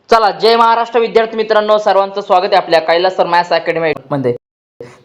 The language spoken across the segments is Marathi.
चला, जय महाराष्ट्र विद्यार्थी मित्रांनो, सर्वांचं स्वागत आहे आपल्या कैलास सर मॅथ्स अकॅडमी मध्ये.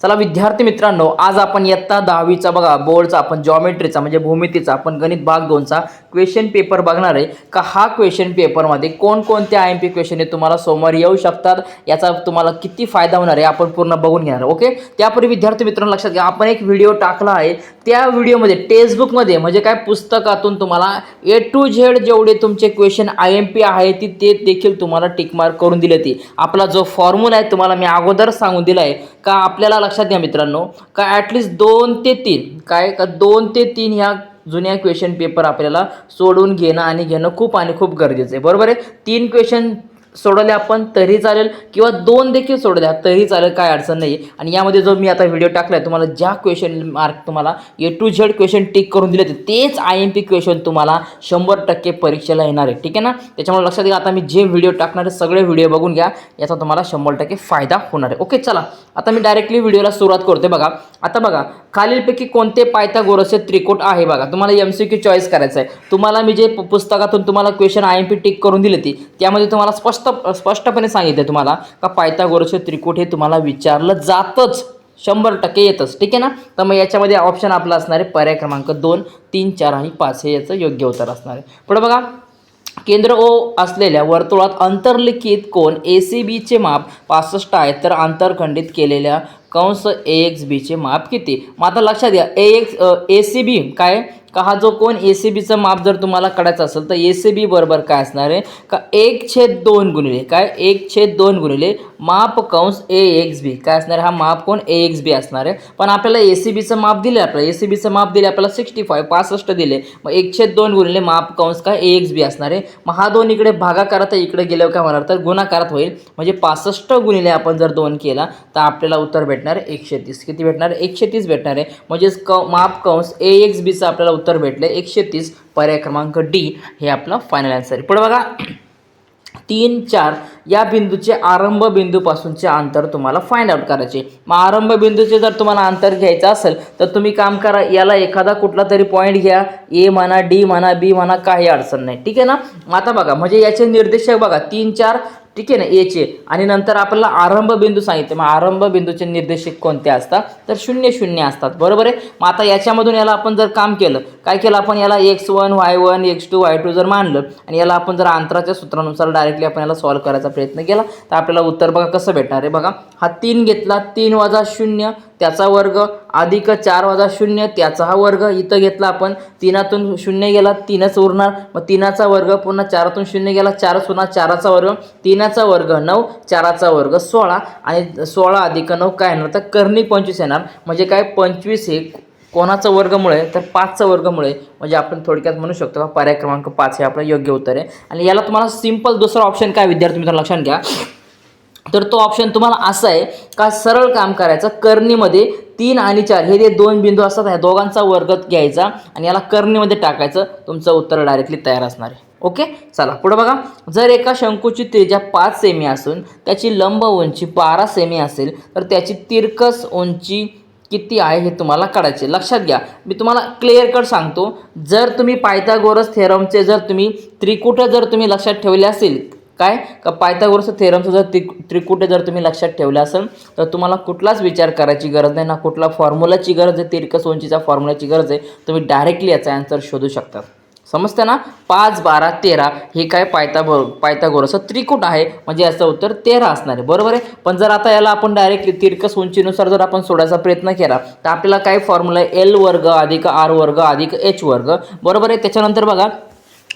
चला विद्यार्थी मित्रांनो, आज आपण इयत्ता 10वीचा बघा बोर्डचा आपण जॉमेट्रीचा म्हणजे भूमितीचा आपण गणित भाग 2चा क्वेश्चन पेपर बघणार आहे. का हा क्वेश्चन पेपरमध्ये कोणकोणते आयएमपी क्वेश्चन आहे तुम्हाला समोर येऊ शकतात, याचा तुम्हाला किती फायदा होणार आहे आपण पूर्ण बघून घेणार. ओके, त्यापूर्वी विद्यार्थी मित्रांनो लक्षात घ्या, आपण एक व्हिडिओ टाकला आहे. त्या व्हिडिओमध्ये टेक्स्टबुकमध्ये म्हणजे काय पुस्तकातून तुम्हाला A to Z जेवढे तुमचे क्वेश्चन आयएमपी आहे ते देखील तुम्हाला टिक मार्क करून दिले. ती आपला जो फॉर्म्युला आहे तुम्हाला मी अगोदर सांगून दिला आहे. का आपल्याला लक्षात घ्या मित्रांनो, का ॲटलिस्ट 2 ते 3 काय का 2 ते 3 ह्या जुन्या क्वेश्चन पेपर आपल्याला सोडून घेणं खूप गरजेचं आहे. बरोबर आहे. 3 क्वेश्चन सोडवले आपण तरी चालेल किंवा 2 देखील सोडल्या तरी चालेल, काय अडचण नाही. आणि यामध्ये जो मी आता व्हिडिओ टाकलाय तुम्हाला ज्या क्वेश्चन मार्क तुम्हाला A to Z question tick करून दिले तेच IMP क्वेश्चन तुम्हाला 100% परीक्षेला येणार आहे. ठीक आहे ना. त्याच्यामुळे लक्षात घ्या, आता मी जे व्हिडिओ टाकणार आहे सगळे व्हिडिओ बघून घ्या, याचा तुम्हाला 100% फायदा होणार आहे. ओके, चला आता मी डायरेक्टली व्हिडिओला सुरुवात करते. बघा आता बघा, खालीलपैकी कोणते पायथागोरसचे त्रिकोट आहे. बघा तुम्हाला MCQ चॉईस करायचं आहे. तुम्हाला मी जे पुस्तकातून तुम्हाला क्वेश्चन IMP टिक करून दिले त्यामध्ये तुम्हाला स्पष्टपणे सांगितलं तुम्हाला का पायथागोरसचे त्रिकोट हे तुम्हाला विचारलं जातच, 100% येतच. ठीक आहे ना. तर मग याच्यामध्ये ऑप्शन आपला असणार आहे पर्याय क्रमांक 2, 3, 4 आणि 5 हे याचं योग्य उत्तर असणार आहे. पुढे बघा, केंद्र O असलेल्या वर्तुळात अंतर्लिखित कोन ACBचे माप 65 आहे, तर आंतरखंडित केलेल्या कंस AXBचे माप किती. मग आता लक्षात घ्या, ACB काय का हा जो कोण ACBचं माप जर तुम्हाला काढायचं असेल तर ACB बरोबर काय असणार आहे का 1/2 गुणिले काय 1/2 गुणिले माप कंस AXB काय असणार आहे, हा माप कोण AXB असणार आहे. पण आपल्याला ACBचं माप दिले, आपल्याला ACBचं माप दिले आपल्याला 65 दिले. मग 1/2 गुणिले माप कंस काय AXB असणार आहे. मग हा 2 इकडे भागाकारात इकडे गेल्यावर काय होणार तर गुणाकारात होईल. म्हणजे 65 गुणिले आपण जर 2 केला तर आपल्याला उत्तर भेटणार 130. किती भेटणार 130 भेटणार आहे. म्हणजेच माप कंस AXBचं आपल्याला उत्तर भेटले 130. पर्याय क्रमांक D हे आपला फायनल आन्सर आहे. पुढे बघा, 3, 4 या बिंदूचे आरंभ बिंदूपासूनचे अंतर तुम्हाला फाइंड आउट करायचे. मग आरंभ बिंदूचे जर तुम्हाला अंतर घ्यायचं असेल तर तुम्ही काम करा, याला एखादा कुठला तरी पॉईंट घ्या, A म्हणा, D म्हणा, B म्हणा, काही अडचण नाही. ठीक आहे ना. मग आता बघा, म्हणजे याचे निर्देशक बघा 3, 4 ठीक आहे ना A चे, आणि नंतर आपल्याला आरंभ बिंदू सांगितले. मग आरंभ बिंदूचे निर्देशक कोणते असतात तर 0, 0 असतात. बरोबर आहे. मग आता याच्यामधून याला आपण जर काम केलं, काय केलं आपण, याला x1, y1, x2, y2 जर मानलं आणि याला आपण जर अंतराच्या सूत्रानुसार डायरेक्टली आपण याला सॉल्व्ह करायचा प्रयत्न केला तर आपल्याला उत्तर बघा कसं भेटणार आहे. बघा, हा 3 घेतला, 3 - 0 त्याचा वर्ग अधिक 4 - 0 त्याचा हा वर्ग. इथं घेतला आपण 3तून 0 गेला 3च उरणार. मग 3चा वर्ग, पुन्हा 4तून 0 गेला 4च होणार, 4चा वर्ग, 3चा वर्ग 9, 4चा वर्ग 16 आणि 16 अधिक 9 काय येणार तर कर्णी 25 येणार. म्हणजे काय 25 हे कोणाचं वर्गमूळ आहे तर 5चं वर्गमूळ आहे. म्हणजे आपण थोडक्यात म्हणू शकतो का पर्याय क्रमांक 5 हे आपलं योग्य उत्तर आहे. आणि याला तुम्हाला सिंपल दुसरा ऑप्शन काय विद्यार्थी मित्रांनो लक्षात घ्या, तर तो ऑप्शन तुम्हाला असा आहे का सरळ काम करायचं, कर्णीमध्ये 3 आणि 4 हे 2 बिंदू असतात, ह्या दोघांचा वर्ग घ्यायचा आणि याला कर्णीमध्ये टाकायचं, तुमचं उत्तर डायरेक्टली तयार असणार आहे. ओके, चला पुढे बघा, जर एका शंकूची त्रिज्या 5 सेमी असून त्याची लंब उंची 12 सेमी असेल तर त्याची तिरकस उंची किती आहे हे तुम्हाला काढायचे. लक्षात घ्या, मी तुम्हाला क्लिअर कट सांगतो, जर तुम्ही पायथागोरस थेरमचे जर तुम्ही त्रिकुट जर तुम्ही लक्षात ठेवले असेल, काय का पायथागोरस थेरमचं जर त्रिकुट जर तुम्ही लक्षात ठेवलं असेल तर तुम्हाला कुठलाच विचार करायची गरज नाही, ना कुठला फॉर्म्युलाची गरज आहे, तिरकस उंचीचा फॉर्म्युलाची गरज आहे. तुम्ही डायरेक्टली याचा आन्सर शोधू शकता. समजतं ना. 5, 12, 13 हे काय पायथागोरसचं त्रिकुट आहे, म्हणजे याचं उत्तर 13 असणार आहे. बरोबर आहे. पण जर आता याला आपण डायरेक्टली तिरकस उंचीनुसार जर आपण सोडायचा प्रयत्न केला तर आपल्याला काय फॉर्म्युला आहे, L वर्ग अधिक R वर्ग अधिक H वर्ग. बरोबर आहे. त्याच्यानंतर बघा,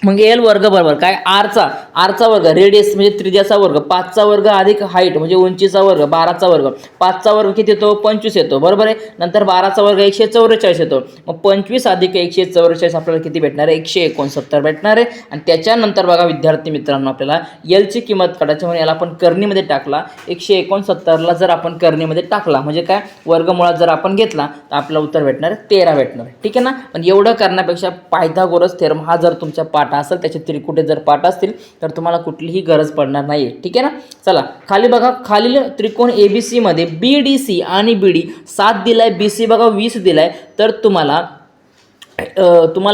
मग L वर्ग बरोबर काय आरचा वर्ग, रेडियस म्हणजे त्रिज्याचा वर्ग, 5चा वर्ग अधिक हाईट म्हणजे उंचीचा वर्ग 12चा वर्ग, 5चा वर्ग किती येतो 25 येतो. बरोबर आहे. नंतर 12चा वर्ग 144 येतो. मग 25 अधिक 144 आपल्याला किती भेटणार आहे 169 भेटणार आहे. आणि त्याच्यानंतर बघा विद्यार्थी मित्रांनो, आपल्याला Lची किंमत काढायची म्हणून याला आपण कर्णीमध्ये टाकला. 169ला जर आपण कर्णीमध्ये टाकला म्हणजे काय वर्गमुळात जर आपण घेतला तर आपल्याला उत्तर भेटणार 13 भेटणार. ठीक आहे ना. पण एवढं करण्यापेक्षा पायथागोरस थेरम हा जर तुमच्या पाठ असेल, त्याचे त्रिकुटे जर पाठ असतील तर तुम्हाला कुठलीही गरज पडणार नाही. ठीक आहे ना. चला खाली बघा, खालील त्रिकोण ABC मध्ये BDC आणि BD 7 दिलाय, BC बघा 20 दिलाय, तर तुम्हाला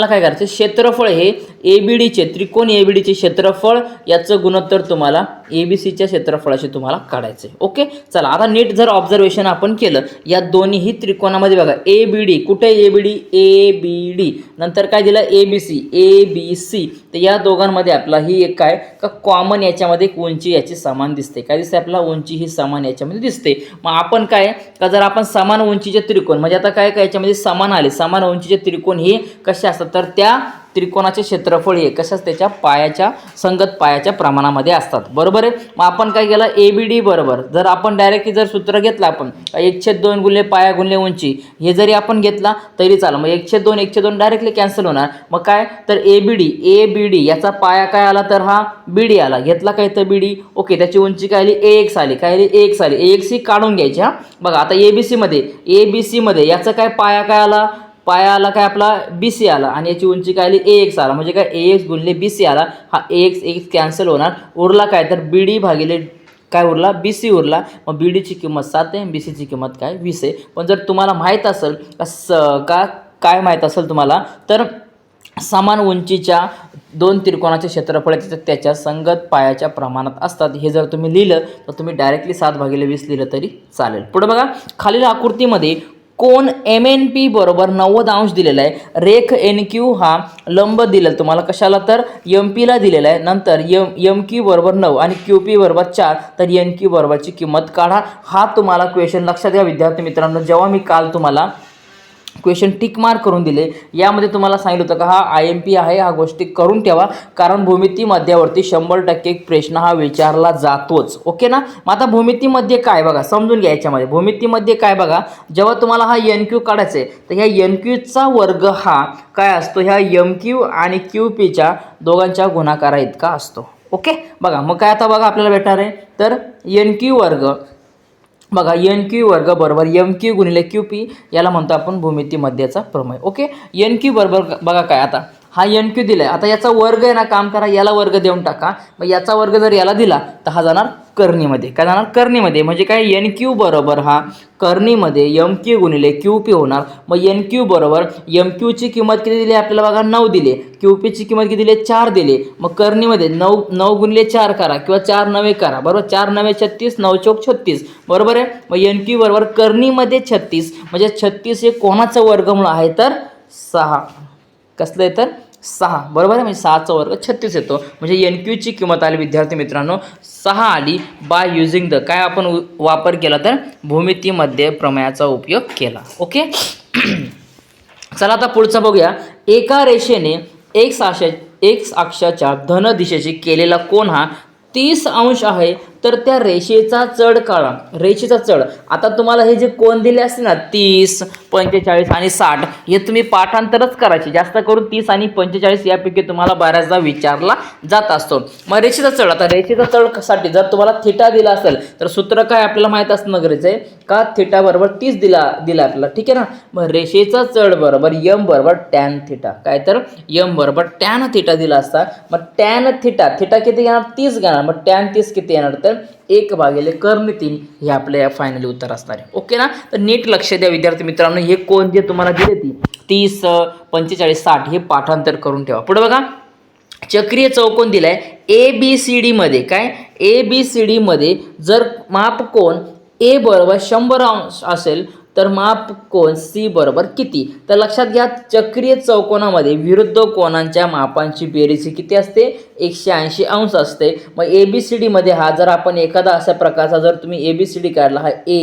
काय करायचं, क्षेत्रफळ हे ABDचे त्रिकोण ABDचे क्षेत्रफळ याचं गुणोत्तर तुम्हाला ABCच्या क्षेत्रफळाशी तुम्हाला काढायचे. ओके, चला आता नीट जर ऑब्झर्वेशन आपण केलं या दोन्ही त्रिकोणामध्ये बघा ABD, कुठे ABD, ABD नंतर काय दिलं ABC, ABC. तर या दोघांमध्ये आपला ही एक काय का कॉमन याच्यामध्ये एक उंची याची समान दिसते. काय दिसते आपला उंची ही समान याच्यामध्ये दिसते. मग आपण काय का जर आपण समान उंचीचे त्रिकोण म्हणजे आता काय काय याच्यामध्ये समान आले, समान उंचीचे त्रिकोण हे कसे असतात तर त्या त्रिकोणाचे क्षेत्रफळ हे कशाच त्याच्या पायाच्या संगत पायाच्या प्रमाणामध्ये असतात. बरोबर आहे. मग आपण काय केलं ABD बरोबर जर आपण डायरेक्टली जर सूत्र घेतलं आपण 1/2 गुणिले पाया गुणिले उंची हे जरी आपण घेतला तरी चालेल. मग 1/2 डायरेक्टली कॅन्सल होणार. मग काय तर ABD याचा पाया काय आला तर हा BD आला. घेतला काय तर BD. ओके, त्याची उंची काय आली AX आली. काय आली AX आली. AX ही काढून घ्यायची. हा बघा आता ABC मध्ये याचा काय पाया काय आला, पाया आला काय आपला BC आला आणि याची उंची काय आली AX आला. म्हणजे काय AX गुणिले BC आला. हा AX कॅन्सल होणार. उरला काय तर BD भागिले काय उरला BC उरला. मग BD ची किंमत 7 आहे, BC ची किंमत काय 20 आहे. पण जर तुम्हाला माहीत असेल का काय माहीत असेल तुम्हाला तर समान उंचीच्या दोन त्रिकोणाचे क्षेत्रफळ त्याच्या संगत पायाच्या प्रमाणात असतात. हे जर तुम्ही लिहिलं तर तुम्ही डायरेक्टली 7/20 लिहिलं तरी चालेल. पुढे बघा खालील आकृतीमध्ये कोण MNP बरोबर 90 अंश दिलेला आहे. रेख NQ हा लंब दिलेला तुम्हाला कशाला तर MP ला दिलेला आहे. नंतर MQ बरोबर 9 आणि QP बरोबर 4 तर NQ बरोबरची किंमत काढा. हा तुम्हाला क्वेश्चन लक्षात घ्या विद्यार्थी मित्रांनो. जेव्हा मी काल तुम्हाला क्वेश्चन टिक मार्क करून दिले यामध्ये तुम्हाला सांगितलं होतं का हा IMP आहे, हा गोष्टी करून ठेवा कारण भूमिती मध्यावरती 100% प्रश्न हा विचारला जातोच. ओके ना. मग आता भूमितीमध्ये काय बघा समजून घ्या. याच्यामध्ये भूमितीमध्ये काय बघा जेव्हा तुम्हाला हा NQ काढायचा आहे तर ह्या NQचा वर्ग हा काय असतो ह्या MQ आणि QPच्या दोघांच्या गुणाकारा इतका असतो. ओके बघा मग काय आता बघा आपल्याला भेटणार आहे तर NQ वर्ग बघा NQ वर्ग बरोबर MQ गुणिले QP याला म्हणतो आपण भूमिती मध्याचा प्रमेय. ओके NQ बरोबर बघा काय आता हा NQ दिलाय. आता याचा वर्ग आहे ना काम करा याला वर्ग देऊन टाका. मग याचा वर्ग जर याला दिला तर हा जाणार करणीमध्ये. काय जाणार करणीमध्ये म्हणजे काय NQ बरोबर हा करणीमध्ये MQ गुणिले QP होणार. मग NQ बरोबर MQ ची किंमत किती दिली आपल्याला बघा 9 दिली. QP ची किंमत किती दिली 4 दिली. मग करणीमध्ये 9 गुणिले 4 करा किंवा 4 9 करा. बरोबर 4 9 36 9 चौक 36 बरोबर आहे. मग NQ बरोबर करणीमध्ये 36 म्हणजे 36 हे कोणाचं वर्गमूळ आहे तर 6. कसलं आहे तर 6 बरोबर आहे. म्हणजे 6चा वर्ग 36 येतो. म्हणजे NQ ची किंमत आली विद्यार्थी मित्रांनो 6 आली बाय युजिंग द काय आपण वापर केला तर भूमितीमध्ये प्रमेयाचा उपयोग केला. ओके चला आता पुढचं बघूया. एका रेषेने एक्स अक्षाच्या धन दिशेशी केलेला कोन हा 30 अंश आहे तर त्या रेषेचा चढ काढा. रेषेचा चढ आता तुम्हाला हे जे कोन दिले असते ना 30 45 आणि 60 हे तुम्ही पाठांतरच करायचे. जास्त करून 30 आणि 45 यापैकी तुम्हाला बऱ्याचदा विचारला जात असतो. मग रेषेचा चढ आता रेषेचा चढसाठी जर तुम्हाला थिटा दिला असेल तर सूत्र काय आपल्याला माहित असणं गरजेचं आहे का थिटा बरोबर 30 दिला आपल्याला. ठीक आहे ना. मग रेषेचा चढ बरोबर M बरोबर टॅन थिटा. काय तर M बरोबर टॅन थिटा दिला असता. मग टॅन थिटा किती घेणार 30 घेणार. मग टॅन 30 किती येणार तर 1/3 हे आपल्या फायनली उत्तर असणार आहे. ओके ना. तर नीट लक्ष द्या विद्यार्थी मित्रांनो. हे कोण जे तुम्हाला दिले ती 30 45 60 हे पाठांतर करून ठेवा. पुढे बघा चक्रीय चौकोन दिलाय ABCD मध्ये. काय ABCD मध्ये जर मापकोन A बरोबर 100 अंश असेल तर मापकोन C बरोबर किती. तर लक्षात घ्या चक्रीय चौकोनामध्ये विरुद्ध कोनांच्या मापांची बेरीज किती असते 180 अंश असते. मग ABCD मध्ये हा जर आपण एखादा अशा प्रकारचा जर तुम्ही ABCD काढला हा A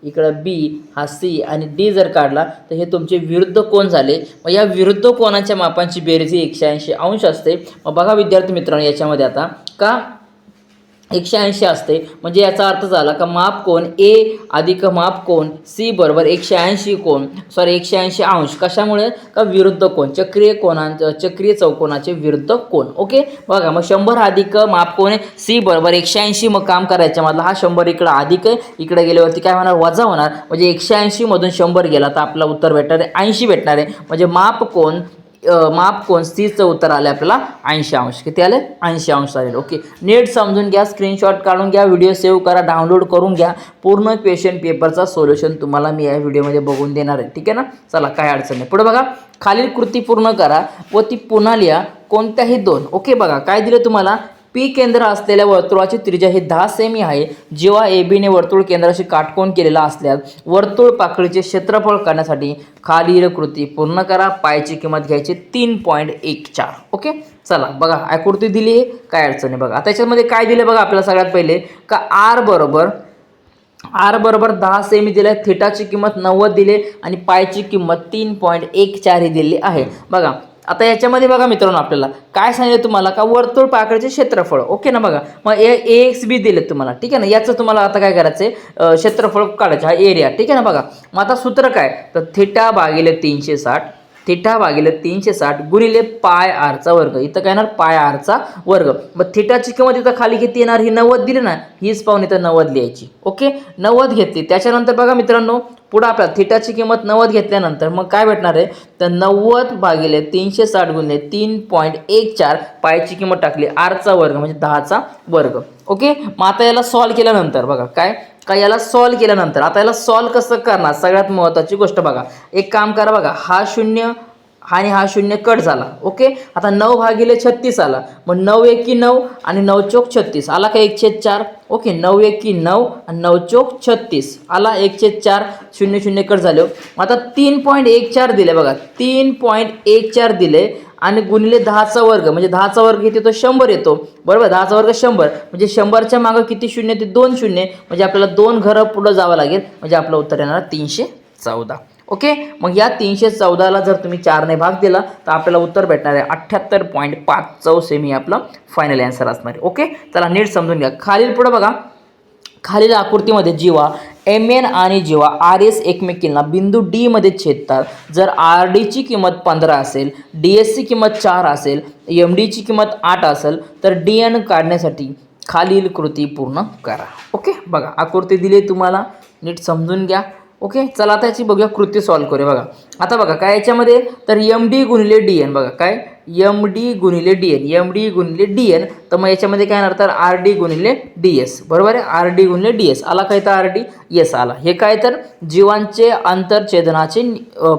इकडं B हा C आणि D जर काढला तर हे तुमचे विरुद्ध कोन झाले. मग या विरुद्ध कोनांच्या मापांची बेरीज 180 अंश असते. मग बघा विद्यार्थी मित्रांनो याच्यामध्ये आता का 180 असते म्हणजे याचा अर्थ झाला का मापकोन A अधिक मापकोन C बरोबर 180 अंश. कशामुळे का विरुद्ध कोन चक्रीय चौकोनाचे विरुद्ध कोन. ओके बघा मग 100 अधिक मापकोन C बरोबर 180. मग काम करायच्या मधला हा 100 इकडे अधिक आहे इकडे गेल्यावरती काय होणार वजा होणार. म्हणजे 180 मधून 100 गेला तर आपला उत्तर भेटणार आहे 80 भेटणार आहे. म्हणजे मापकोन Cचं उत्तर आले आपल्याला 80 अंश. किती आले 80 अंश आले. ओके नीट समजून घ्या. स्क्रीनशॉट काढून घ्या. व्हिडिओ सेव्ह करा. डाउनलोड करून घ्या. पूर्ण क्वेश्चन पेपरचा सोल्युशन तुम्हाला मी या व्हिडिओमध्ये बघून देणार आहे. ठीक आहे ना. चला काय अडचण नाही. पुढे बघा खालील कृती पूर्ण करा व ती पुन्हा लिहा कोणत्याही दोन. ओके बघा काय दिलं तुम्हाला पी केंद्र असलेल्या वर्तुळाची त्रिज्या ही 10 सेमी आहे. जेव्हा ए बीने वर्तुळ केंद्राशी काटकोन केलेला असल्यास वर्तुळ पाकळीचे क्षेत्रफळ काढण्यासाठी खालील कृती पूर्ण करा. पायची किंमत घ्यायची 3.14. ओके, चला बघा आकृती दिली आहे, काय अडचण आहे बघा. आता याच्यामध्ये काय दिले बघा आपल्याला सगळ्यात पहिले का आर बरोबर 10 सेमी दिले, थिटाची किंमत 90 दिले आणि पायची किंमत 3.14 ही दिलेली आहे बघा. आता याच्यामध्ये बघा मित्रांनो आपल्याला काय सांगितलं तुम्हाला का वर्तुळ पाकळीचे क्षेत्रफळ. ओके ना बघा, मग एक्स बी दिले तुम्हाला, ठीक आहे ना. याचं तुम्हाला आता काय करायचं आहे, क्षेत्रफळ काढायचं, हा एरिया, ठीक आहे ना बघा. मग आता सूत्र काय, तर थिटा भागिले 360 गुणिले पाय आरचा वर्ग. इथं काय येणार, पाय आरचा वर्ग. मग थिटाची किंमत इथं खाली किती येणार, ही 90 दिली ना, हीच पाहून इथं 90 लिहायची. ओके, 90 घेतली. त्याच्यानंतर बघा मित्रांनो पुढं आपल्याला थिटाची किंमत 90 घेतल्यानंतर मग काय भेटणार आहे, तर 90 भागिले 360 गुणिले 3.14 पायची किंमत टाकली आरचा वर्ग म्हणजे 10चा वर्ग. ओके, मग आता याला सॉल्व केल्यानंतर बघा काय याला सॉल्व केल्यानंतर आता याला सॉल्व कसं करणार, सगळ्यात महत्त्वाची गोष्ट बघा. एक काम करा बघा, हा 0 आणि हा 0 कट झाला. ओके, आता 9 भागिले 36 आला. मग 9 एकी 9 आणि 9 चौक 36 आला का 1/4. ओके, 9 एकी 9 आणि 9 चौक 36 आला 1/4. 0 कट झाले. आता 3.14 दिले बघा, 3.14 दिले आणि गुणिले 10चा वर्ग म्हणजे 10चा वर्ग किती येतो, 100 येतो बरोबर. 10चा वर्ग 100 म्हणजे 100च्या मागं किती शून्य, ते 2 शून्य म्हणजे आपल्याला 2 घरं पुढं जावं लागेल म्हणजे आपलं उत्तर येणार 314. ओके, मग या 314ला जर तुम्ही 4ने भाग दिला तर आपल्याला उत्तर भेटणार आहे 78.54 सेमी आपलं फायनल आन्सर असणार आहे. ओके, चला नीट समजून घ्या. खालील पुढे बघा, खालील आकृतीमध्ये जेव्हा एम एन आणि जेव्हा आर एस एकमेकींना बिंदू डी मध्ये छेदतात, जर आर डीची किंमत 15 असेल, डी एसची किंमत 4 असेल, एम डीची किंमत 8 असेल तर डी एन काढण्यासाठी खालील कृती पूर्ण करा. ओके, बघा आकृती दिली तुम्हाला, नीट समजून घ्या. ओके, चला आता याची बघूया कृती सॉल्व्ह करूया. बघा आता बघा काय याच्यामध्ये, तर एम डी गुणिले डी एन. बघा काय एम डी गुणिले डी एन, तर मग याच्यामध्ये काय येणार, तर आर डी गुणिले डी एस. बरोबर आहे, आर डी गुणिले डी एस आला काय, तर आर डी एस आला. हे काय, तर जीवांचे आंतरछेदनाचे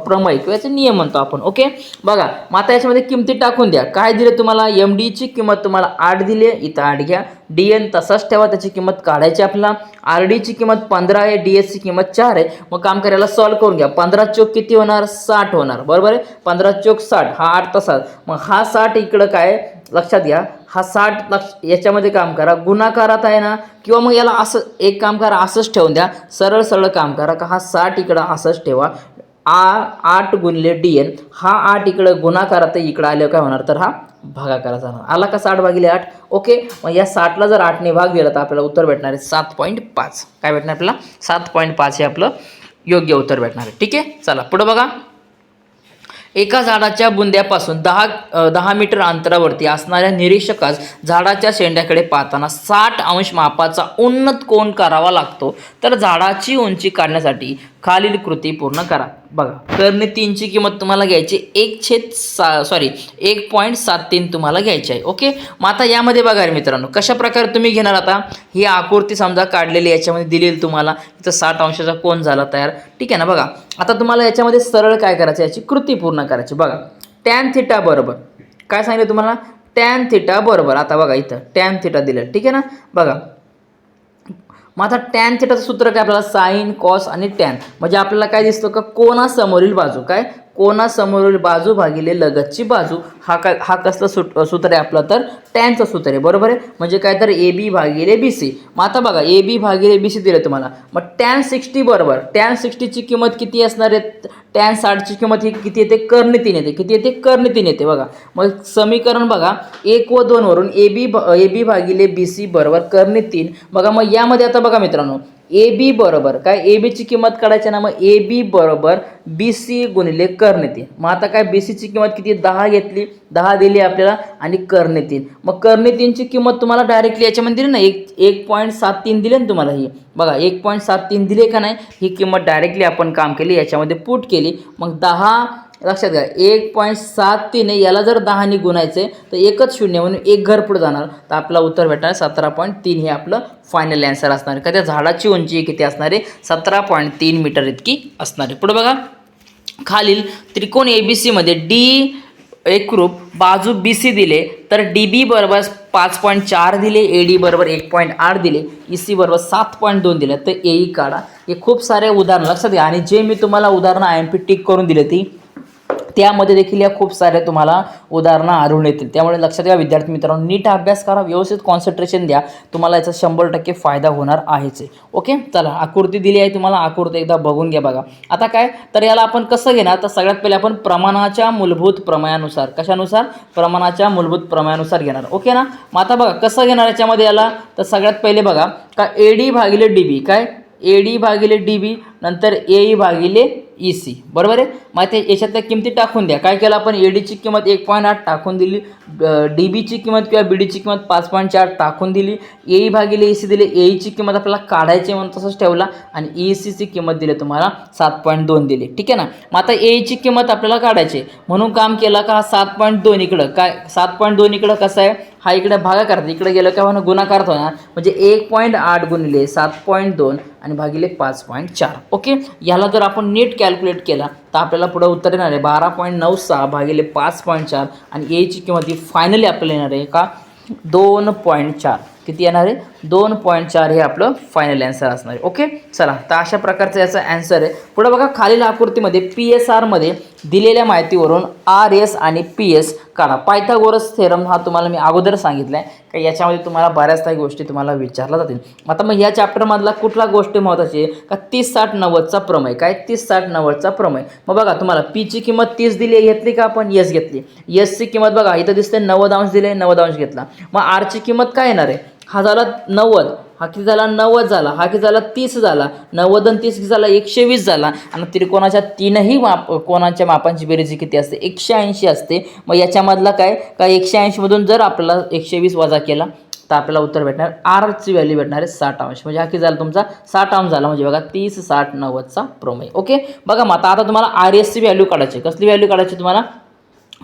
प्रमेय किंवा याचे नियम म्हणतो आपण. ओके, बघा मग आता याच्यामध्ये किमती टाकून द्या. काय दिले तुम्हाला, एम डीची किंमत तुम्हाला 8 दिली, इथं 8 घ्या. डी एन तसाच ठेवा, त्याची किंमत काढायची आपल्याला. आर डीची किंमत 15 आहे, डी एसची किंमत 4 आहे. मग काम करायला सॉल्व करून घ्या. 15 चौक किती होणार, 60 होणार. बरोबर आहे, 15 चौक 60, हा 8 तसाच. मग हा 60 इकडं काय लक्षात घ्या, हा 60 याच्यामध्ये काम करा, गुणाकारात आहे ना, किंवा मग याला असं एक काम करा, असंच ठेवून द्या, सरळ काम करा का हा 60 इकडं असंच ठेवा. 8 गुणिले डी एन, हा 8 इकडं गुणाकारात इकडं आल्यावर काय होणार, तर हा भागाकाराचा होणार. आला का 60 भागिले 8. ओके, मग या 60ला जर 8ने भाग दिला तर आपल्याला उत्तर भेटणार आहे 7.5. काय भेटणार आपल्याला, 7.5 हे आपलं योग्य उत्तर भेटणार आहे. ठीक आहे, चला पुढे बघा. एका झाडाच्या बुंद्यापासून 10 मीटर अंतरावरती असणाऱ्या निरीक्षकास झाडाच्या शेंड्याकडे पाहताना 60 अंश मापाचा उन्नत कोन करावा लागतो, तर झाडाची उंची काढण्यासाठी खालील कृती पूर्ण करा. बघा कर्णे 3ची किंमत तुम्हाला घ्यायची 1.73 तुम्हाला घ्यायची आहे. ओके, मग आता यामध्ये बघा रे मित्रांनो कशा प्रकारे तुम्ही घेणार. आता ही आकृती समजा काढलेली, याच्यामध्ये दिलेली तुम्हाला इथं 60 अंशाचा कोन झाला तयार. ठीक आहे ना. बघा आता तुम्हाला याच्यामध्ये सरळ काय करायचं, याची कृती पूर्ण करायची. बघा टॅन थिटा बरोबर काय सांगितलं तुम्हाला, टॅन थिटा बरोबर. आता बघा इथं टॅन थिटा दिलं, ठीक आहे ना. बघा मग आता टॅन थिटाचं सूत्र काय आपल्याला, साईन कॉस आणि टॅन. म्हणजे आपल्याला काय दिसतो का, कोनासमोरील बाजू, काय कोनासमोरील बाजू भागिले लगतची बाजू. हा कसलं सूत्र आहे आपलं, तर टॅनचं सूत्र आहे. बरोबर आहे, म्हणजे काय तर ए बी भागिले बी सी. मग आता बघा ए बी भागिले बी सी दिलं तुम्हाला. मग टॅन 60 बरोबर, टॅन 60ची किंमत किती असणार आहे, टॅन 60ची किंमत ही किती येते, कर्णे 3 येते. किती येते, कर्णे 3 येते. बघा मग समीकरण बघा 1 व 2 वरून ए बी भागिले बी सी बरोबर कर्णे 3. बघा मग यामध्ये आता बघा मित्रांनो ए बी बरोबर काय, ए बीची किंमत काढायची ना, मग ए बी बरोबर बी सी गुणिले कर्णे 3. मग आता काय बी सीची किंमत किती, 10 घेतली, 10 दिली आपल्याला आणि कर्णे 3. मग कर्णे 3ची किंमत तुम्हाला डायरेक्टली याच्यामध्ये दिली ना, 1.73 दिले ना तुम्हाला. ही बघा 1.73 दिले का नाही, ही किंमत डायरेक्टली आपण काम केली, याच्यामध्ये पुट केली. मग 10 लक्षात घ्या 1.73 याला जर 10ने गुणायचे तर एकच शून्य म्हणून एक घर पुढे जाणार, तर आपला उत्तर भेटणार 17.3 हे आपलं फायनल आन्सर असणार आहे. का त्या झाडाची उंची किती असणार आहे, 17.3 मीटर इतकी असणार आहे. पुढे बघा खालील त्रिकोण ABC मध्ये डी एकरूप बाजू BC दिले तर DB बरोबर 5.4 दिले, AD बरोबर 1.8 दिले, EC बरोबर 7.2 दिले. तर AE काढा. हे खूप सारे उदाहरण लक्षात घ्या. आणि जे मी तुम्हाला उदाहरणं IMP टिक करून दिले ती त्यामध्ये देखील या खूप सारे तुम्हाला उदाहरणं आढळून येतील. त्यामुळे लक्षात घ्या विद्यार्थी मित्रांनो, नीट अभ्यास करा, व्यवस्थित कॉन्सन्ट्रेशन द्या, तुम्हाला याचा 100% फायदा होणार आहेच. ओके, चला आकृती दिली आहे तुम्हाला, आकृती एकदा बघून घ्या. बघा आता काय, तर याला आपण कसं घेणार, तर सगळ्यात पहिले आपण प्रमाणाच्या मूलभूत प्रमेयानुसार, कशानुसार, प्रमाणाच्या मूलभूत प्रमेयानुसार घेणार. ओके ना. मग आता बघा कसं घेणार याच्यामध्ये याला, तर सगळ्यात पहिले बघा का AD भागिले DB, काय AD भागिले DB, नंतर AE भागिले EC, बरोबर आहे. मग ते याच्यातल्या किमती टाकून द्या. काय केलं आपण, ADची किंमत 1.8 टाकून दिली, DBची किंमत किंवा BDची किंमत 5.4 टाकून दिली, AE भागिले EC दिले, AEची किंमत आपल्याला काढायची म्हणून तसंच ठेवला, आणि ECची किंमत दिली तुम्हाला 7.2 दिली. ठीक आहे ना. मग आता AEची किंमत आपल्याला काढायची म्हणून काम केलं का, 7.2 इकडं, काय 7.2 इकडं कसं आहे, हा इकडे भागाकार, इकडे गेलं का म्हणून गुणाकार होणार, म्हणजे 1.8 गुणिले 7.2 आणि भागिले 5.4. ओके, याला जर आपण नीट कॅल्क्युलेट केला तर आपल्याला पुढे उत्तर येणार आहे 12.96 भागिले 5.4, आणि एची किंमत ही फायनली आपल्याला येणार आहे का 2.4. किती येणार आहे, 2.4 हे आपलं फायनल आन्सर असणार आहे. ओके, चला तर अशा प्रकारचं याचा आन्सर आहे. पुढे बघा खालील आकृतीमध्ये PSR मध्ये दिलेल्या माहितीवरून RS आणि PS काढा. पायथागोरस थेरम हा तुम्हाला मी अगोदर सांगितलं आहे का याच्यामध्ये तुम्हाला बऱ्याच काही गोष्टी तुम्हाला विचारल्या जातील. आता मग या चॅप्टरमधला कुठला गोष्ट महत्त्वाची आहे का 30-60-90चा प्रमेय. काय 30-60-90चा प्रमेय. मग बघा तुम्हाला Pची किंमत 30 दिली, घेतली का आपण, S घेतली. Sची किंमत बघा इथं दिसते 90 अंश दिले, 90 अंश घेतला. मग Rची किंमत काय येणार आहे, हा झाला 90, हा किती झाला 90 झाला, हा किती झाला 30 झाला, 90 आणि 30 किती झाला 120 झाला. आणि त्रिकोणाच्या तीनही कोणाच्या मापांची बेरीज किती असते, 180 असते. मग याच्यामधला काय का 180 मधून जर आपल्याला 120 वजा केला तर आपल्याला उत्तर भेटणार, आरची व्हॅल्यू भेटणार आहे 60 अंश. म्हणजे हा किती झाला तुमचा 60 अंश झाला. म्हणजे बघा 30-60-90चा प्रमेय. ओके, बघा मग आता तुम्हाला RSची व्हॅल्यू काढायची. कसली व्हॅल्यू काढायची तुम्हाला,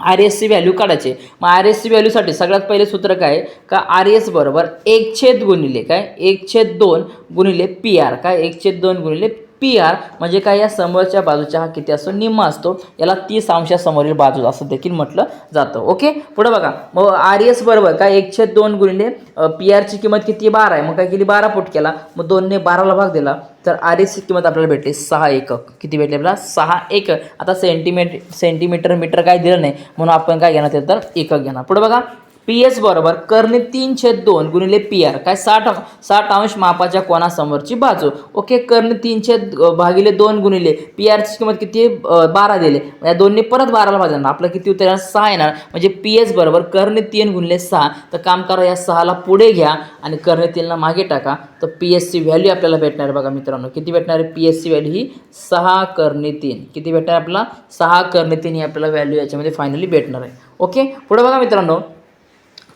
RSची व्हॅल्यू काढायची. मग RSची व्हॅल्यूसाठी सगळ्यात पहिले सूत्र काय का RS बरोबर 1/2 गुणिले काय 1/2 गुणिले PR, काय 1/2 गुणिले PR, म्हणजे काय या समोरच्या बाजूचा हा किती असतो, निम्मा असतो. याला 30 अंशासमोरील बाजू असं देखील म्हटलं जातं. ओके, पुढे बघा मग RS बरोबर काय 1/2 गुणिले PRची किंमत किती 12 आहे. मग काय केली 12 पुट केला, मग 2ने 12ला भाग दिला, तर RSची किंमत आपल्याला भेटली 6 एकक. किती भेटले आपल्याला 6 एकक. आता सेंटीमीटर मीटर काय दिलं नाही म्हणून आपण काय घेणार तर एकक घेणार. पुढे बघा PS बरोबर कर्णे 3/2 गुणिले PR, काय 60 अंश मापाच्या कोणासमोरची बाजू. ओके, कर्णे 3 भागिले 2 गुणिले PRची किंमत किती 12 दिले, या दोन्ही परत 12ला भाजणार, आपलं किती उत्तर येणार 6 येणार. म्हणजे PS बरोबर कर्णे 3 गुणिले 6. तर काम करा या 6ला पुढे घ्या आणि कर्णे 3ला मागे टाका, तर PSची व्हॅल्यू आपल्याला भेटणार बघा मित्रांनो. किती भेटणार आहे PSची व्हॅल्यू ही 6 कर्णे 3. किती भेटणार आपल्याला 6 कर्णे 3 ही आपल्याला व्हॅल्यू याच्यामध्ये फायनली भेटणार आहे. ओके, पुढे बघा मित्रांनो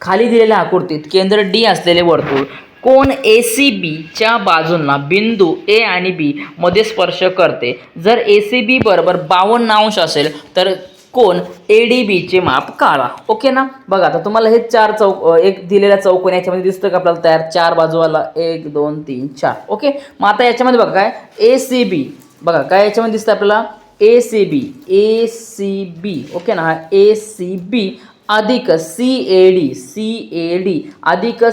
खाली दिलेल्या आकृतीत केंद्र D असलेले वर्तुळ कोण ACBच्या बाजूंना बिंदू A आणि B मध्ये स्पर्श करते. जर ACB बरोबर 52 अंश असेल तर कोण ADBचे माप काढा. ओके ना. बघा आता तुम्हाला हे चार एक दिलेल्या चौकोन याच्यामध्ये दिसतं का आपल्याला तयार, चार बाजूवाला 1 2 3 4. ओके, मग आता याच्यामध्ये बघा काय ACB, बघा काय याच्यामध्ये दिसतं आपल्याला ACB ओके ना, हा ACB अधिक CAD अधिक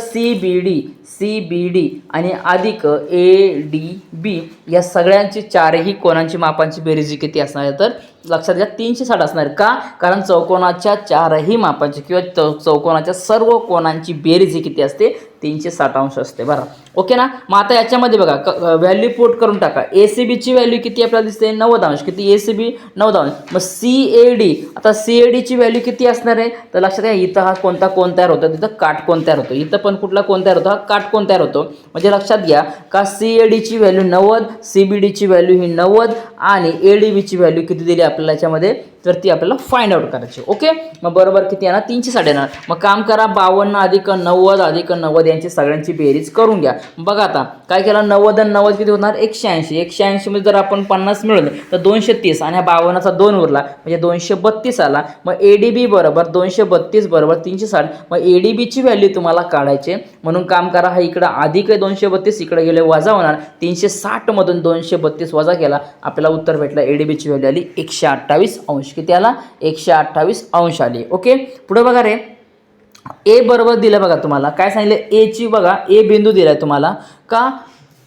CBD आणि अधिक ADB या सगळ्यांची चारही कोणांची मापांची बेरीज किती असणार आहे तर लक्षात घ्या 360 असणार. का, कारण चौकोनाच्या चारही मापांची किंवा चौकोनाच्या सर्व कोणांची बेरीज ही किती असते 360 अंश असते. बरं, ओके ना. मग आता याच्यामध्ये बघा व्हॅल्यू पुट करून टाका. ACBची व्हॅल्यू किती आपल्याला दिसते 90 अंश. किती ACB 90 अंश. मग CAD, आता CADची व्हॅल्यू किती असणार आहे तर लक्षात घ्या इथं हा कोणता कोण तयार होतो, तिथं काटकोन तयार होतो. इथं पण कुठला कोण तयार होतो, हा काटकोन तयार होतो. म्हणजे लक्षात घ्या का CADची व्हॅल्यू 90, CBDची व्हॅल्यू ही 90 आणि ADBची व्हॅल्यू किती दिली आपल्याला याच्यामध्ये तर ती आपल्याला फाइंड आउट करायची. ओके, मग बरोबर किती येणार 360 येणार. मग काम करा 52 अधिक 90 अधिक 90 यांची सगळ्यांची बेरीज करून घ्या. बघा आता काय केलं 90 आणि 90 किती होणार 180. 180 मध्ये जर आपण 50 मिळवलं तर 230 आणि 52चा 2 उरला म्हणजे 232 आला. मग ADB बरोबर 232 बरोबर 360. मग ADBची व्हॅल्यू तुम्हाला काढायची म्हणून काम करा हा इकडे अधिक आहे 232, इकडे गेले वजा होणार. 360 मधून 232 वजा केला आपल्याला उत्तर भेटला ADBची व्हॅल्यू आली 128 अंश. किती आला 128 अंश आली. ओके, पुढे बघा रे ए बरोबर दिलं बघा तुम्हाला काय सांगितलं ए ची बघा ए बिंदू दिलाय तुम्हाला का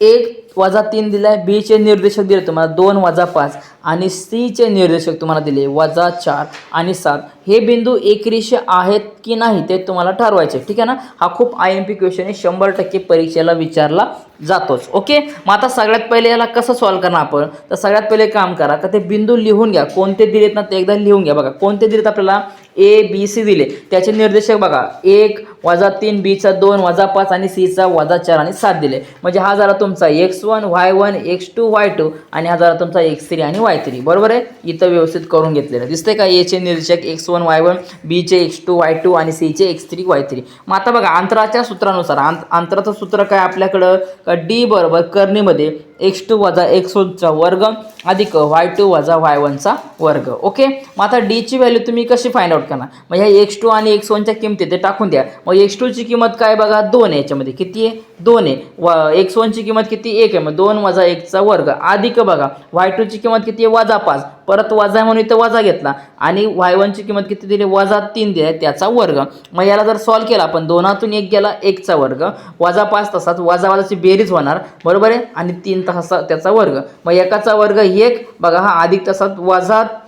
1-3 दिलाय, बी चे निर्देशक दिले तुम्हाला 2-5 आणि सी चे निर्देशक तुम्हाला दिले -4 आणि 7. हे बिंदू एकरेषीय आहेत की नाही ते तुम्हाला ठरवायचे, ठीक आहे ना. हा खूप IMP क्वेश्चन आहे, 100% परीक्षेला विचारला जातोच. ओके, मग आता सगळ्यात पहिले याला कसं सॉल्व्ह करणार आपण, तर सगळ्यात पहिले काम करा का ते बिंदू लिहून घ्या. कोणते दिलेत ना ते एकदा लिहून घ्या. बघा कोणते दिलेत आपल्याला, ABC दिले, त्याचे निर्देशक बघा 1-3, B चा 2-5 आणि C चा -4 आणि 7 दिले. म्हणजे हा झाला तुमचा X1 Y1 X2 Y2 आणि हा झाला तुमचा X3 आणि Y3. बरोबर आहे, इथं व्यवस्थित करून घेतलेलं दिसतंय का. A चे निर्देशक X1 Y1, B चे X2 Y2 आणि C चे X3 Y3. मग आता बघा अंतराच्या सूत्रानुसार अंतराचं सूत्र काय आपल्याकडं का D बरोबर करणीमध्ये x2 - x1 चा वर्ग अधिक y2 - y1 चा वर्ग. ओके, मग आता D ची व्हॅल्यू तुम्ही कशी फाइंड आउट करणार, मग ह्या x2 आणि x1 च्या किमती ते टाकून द्या. मग x2 ची किंमत काय बघा 2 आहे, याच्यामध्ये किती आहे 2 आहे. x1 ची किंमत किती 1 आहे, मग 2 - 1 चा वर्ग अधिक बघा y2 ची किंमत किती आहे -5, परत वजा म्हणून इथं वजा घेतला आणि y1 ची किंमत किती दिली -3 दिली त्याचा वर्ग. मग याला जर सॉल्व्ह केला आपण 2तून 1 गेला 1 चा वर्ग -5 तसाच वजाची बेरीज होणार. बरोबर आहे, आणि 3 तसा त्याचा वर्ग. मग एकाचा वर्ग 1 बघा हा अधिक तसाच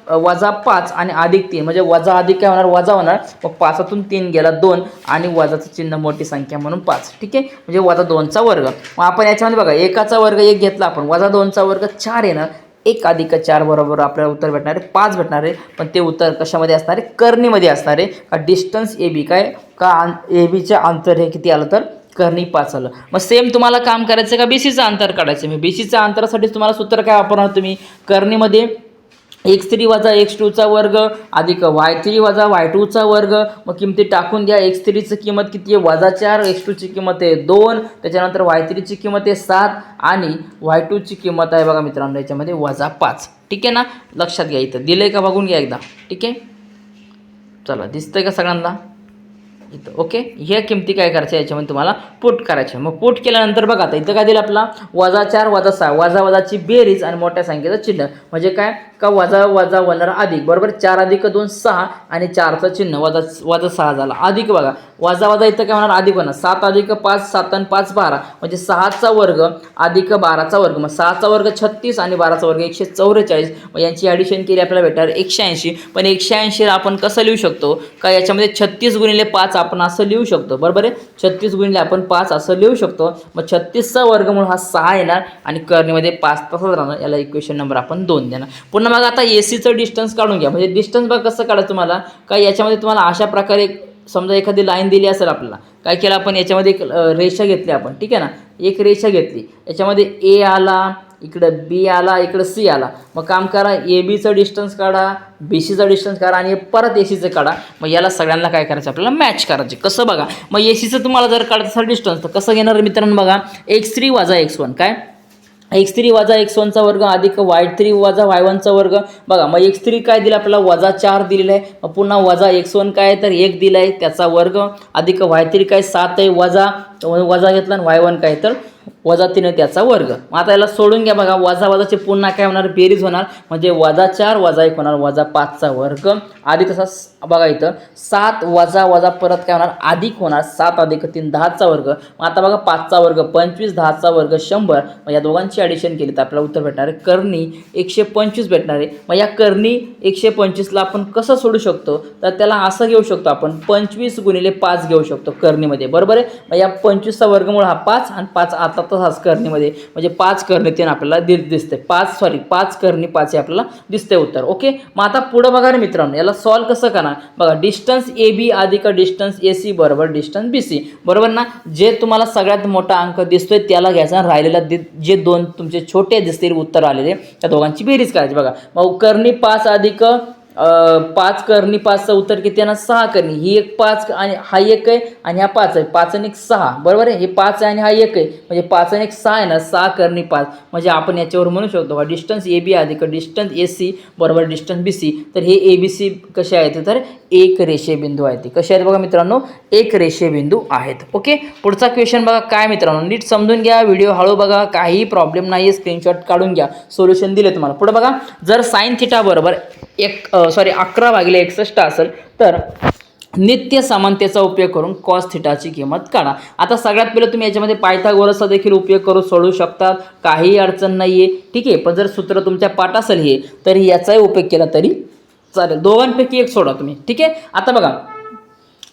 -5 आणि +3 म्हणजे वजा अधिक काय होणार वजा होणार. मग 5तून 3 गेला 2 आणि वजाचं चिन्ह मोठी संख्या म्हणून 5. ठीक आहे, म्हणजे -2 चा वर्ग. मग आपण याच्यामध्ये बघा एकाचा वर्ग 1 घेतला आपण, -2 चा वर्ग 4 येणार. 1 अधिक 4 बरोबर आपल्याला उत्तर भेटणार आहे 5 भेटणार आहे. पण ते उत्तर कशामध्ये असणार आहे, करणीमध्ये असणार आहे. का डिस्टन्स AB काय का ABचे अंतर हे किती आलं तर करणी 5 आलं. मग सेम तुम्हाला काम करायचं का BCचं अंतर काढायचं. मी BCच्या अंतरासाठी तुम्हाला सूत्र काय वापरणार, तुम्ही करणीमध्ये x3 - x2 चा वर्ग अधिक y3 - y2 चा वर्ग. मग किमती टाकून द्या. x3 ची किंमत किती आहे -4, x2 ची किंमत आहे 2, त्याच्यानंतर y3 ची किंमत आहे 7 आणि y2 ची किंमत आहे बघा मित्रांनो याच्यामध्ये -5. ठीक आहे ना, लक्षात घ्या. इथं दिलंय का बघून घ्या एकदा. ठीक आहे, चला दिसतंय का सगळ्यांना इथं. ओके, ह्या किमती काय करायच्या याच्यामध्ये तुम्हाला पुट करायचे. मग पुट केल्यानंतर बघा आता इथं काय दिलं आपला -4 - 6 वजाची बेरीज आणि मोठ्या संख्येचं चिन्ह. म्हणजे काय का वजा होणार अधिक. बरोबर, 4 अधिक 2 6 आणि 4चं चिन्ह -6 झाला अधिक. बघा वजा इथं काय होणार अधिक होणार. 7 अधिक 5 7 आणि 5 12 म्हणजे 6चा वर्ग अधिक 12चा वर्ग. मग 6चा वर्ग 36 आणि 12चा वर्ग 144. मग यांची ॲडिशन केली आपल्याला भेटणार 180. पण 180 आपण कसं लिहू शकतो का याच्यामध्ये 36 × 5 आपण असं लिहू शकतो. बरोबर आहे, 36 × आपण 5 असं लिहू शकतो. मग 36चा वर्गमूळ हा 6 येणार आणि करणीमध्ये 5 तसंच राहणार. याला इक्वेशन नंबर आपण 2 देणार. पुन्हा मग आता ACचं डिस्टन्स काढून घ्या. म्हणजे डिस्टन्स बघा कसं काढायचं तुम्हाला का याच्यामध्ये तुम्हाला अशा प्रकारे समजा एखादी लाईन दिली असेल आपल्याला, काय केलं आपण याच्यामध्ये एक रेषा घेतली आपण. ठीक आहे ना, एक रेषा घेतली याच्यामध्ये A आला, इकडं B आला, इकडं C आला. मग काम करा ABचं डिस्टन्स काढा, BCचं डिस्टन्स काढा आणि परत ACचं काढा. मग याला सगळ्यांना काय करायचं आपल्याला मॅच करायचे. कसं बघा, मग ACचं तुम्हाला जर काढायचं असेल डिस्टन्स तर कसं घेणार मित्रांनो बघा x3 - x1 काय x3 - x1 चा वर्ग अधिक y3 - y1 चा वर्ग. बघा मग x3 काय दिलं आपल्याला -4 दिलेलं आहे. मग पुन्हा x1 काय तर 1 दिलं आहे त्याचा वर्ग अधिक y3 काय 7 आहे वजा घेतला आणि y1 काय तर -3 त्याचा वर्ग. मग आता याला सोडून घ्या. बघा वजाचे पुन्हा काय होणार बेरीज होणार. म्हणजे -4 - 1 होणार -5 चा वर्ग अधिक तसा बघा इथं 7 वजा परत काय होणार अधिक होणार 7 अधिक 3 10 चा वर्ग. मग आता बघा 5 चा वर्ग 25 10 चा वर्ग 100. मग या दोघांची ॲडिशन केली तर आपल्याला उत्तर भेटणार आहे करणी 125 भेटणार आहे. मग या करणी 125 ला आपण कसं सोडू शकतो तर त्याला असं घेऊ शकतो आपण 25 × 5 घेऊ शकतो करणीमध्ये. बरोबर आहे, मग या 25 चा वर्गमूळ हा 5 आणि 5 आता तसाच करणीमध्ये म्हणजे 5 करणी 3 आपल्याला दिसते 5 करणी 5 हे आपल्याला दिसते उत्तर. ओके, मग आता पुढे बघा रे मित्रांनो याला सॉल्व्ह कसं करणार. बघा डिस्टन्स AB अधिक डिस्टन्स AC बरोबर डिस्टन्स BC. बरोबर ना, जे तुम्हाला सगळ्यात मोठा अंक दिसतोय त्याला घ्यायचा, राहिलेला जे दोन तुमचे छोटे दिसतील उत्तर आलेले त्या दोघांची बेरीज करायची. बघा मग करणी 5 अधिक 5 करणी 5चं उत्तर किती आहे ना 6 करणी. ही एक 5 आणि हा 1 आहे आणि हा 5 आहे. 5 आणि 1 6 बरोबर आहे. हे 5 आहे आणि हा 1 आहे म्हणजे 5 आणि 1 6 आहे ना 6 करणी 5. म्हणजे आपण याच्यावर म्हणू शकतो हा डिस्टन्स AB अधिक डिस्टन्स AC बरोबर डिस्टन्स BC. तर हे ABC कसे आहेत तर एक रेषीय बिंदू आहेत. कसे आहेत बघा मित्रांनो एक रेषीय बिंदू आहेत. ओके, पुढचा क्वेश्चन बघा काय मित्रांनो नीट समजून घ्या, व्हिडिओ हळू बघा, काही प्रॉब्लेम नाही आहे, स्क्रीनशॉट काढून घ्या. सोल्युशन दिले तुम्हाला. पुढे बघा जर sin θ बरोबर 11/61 असेल तर नित्य समानतेचा उपयोग करून कॉस थिटाची किंमत काढा. आता सगळ्यात पहिलं तुम्ही याच्यामध्ये पायथागोरसचा देखील उपयोग करून सोडवू शकतात, काही अडचण नाही आहे. ठीक आहे, पण जर सूत्र तुमच्या पाठ असेल हे तर याचाही उपयोग केला तरी चालेल. दोघांपैकी एक सोडा तुम्ही. ठीक आहे, आता बघा